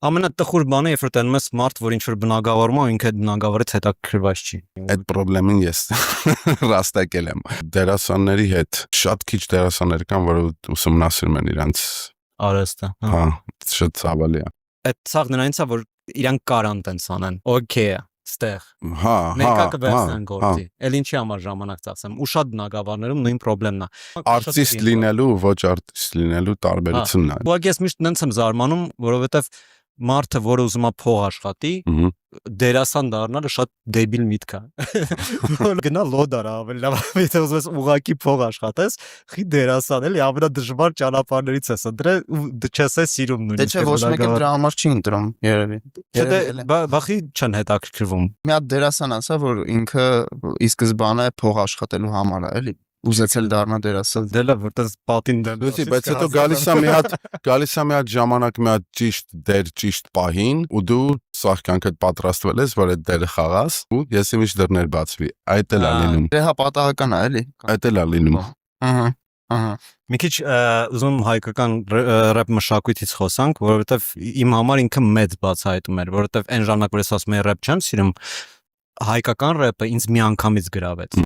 Ամենատխուր բանը, երբ որ տենում ես մարդ, որ ինչ-որ բնագավառում է, ինքը բնագավառից հետաքրքրված չի։ Այդ խնդրին ես ռաստակել եմ։ Դերասանների հետ շատ քիչ դերասաններ կան, որ ուսումնասիրում են իրանց Արհեստը։ հա, շատ ցավալի է։ Այդ ցավ նրանից է, որ իրանք կարան տենց անեն։ Okay է, ստեղ։ Հա, Մեկը կվերցնեն գործի։ Էլ ինչի համար ժամանակ ծախսեմ։ Ու շատ բնագավառներում նույն խնդրեմն է։ Արտիստ լինելու, ոչ արտիստ լինելու տարբերությունն է։ Ուղղակի ես միշտ նենց եմ զարմանում, որովհետև մարդը, որը ուզում է փող աշխատի, դերասան դառնալը շատ դեբիլ միտք է։ Գնա լոդար ավելի լավ, եթե ուզում ես ուղղակի փող աշխատես, խի դերասան էլի ամենադժվար ճանապարհներից ես ընտրել ու չես սիրում նույնիսկ։ Դե չէ, ոչ մեկը դրա համար չի ընտրում, երևի։ Բախի չեն հետաքրքրվում։ Մի հատ դերասան ասա, որ ինքը ի սկզբանե փող աշխատելու համար է, էլի։ Ուզեցել դառնա դերասան։ Դե լավ, որտես պատին դեմ։ Լույսի, բայց հետո գալիս է մի հատ ժամանակ, մի հատ ճիշտ դեր, ճիշտ պահին, ու դու սաղ կյանքդ պատրաստվել ես, որ այդ դերը խաղաս, ու եսի միշտ դռներ բացվի։ Այդ էլ է լինում։ Դե հա պատահական է, էլի։ Այդ էլ է լինում։ Ահա։ Մի քիչ ուզում հայկական ռեփ մշակույթից խոսանք, որովհետև իմ համար ինքը մեծ բացահայտում էր, որովհետև այն ժամանակ, որ ես ասում եմ ռեփ չեմ սիրում, հայկական ռեփը ինձ մի անգամից գրավեց։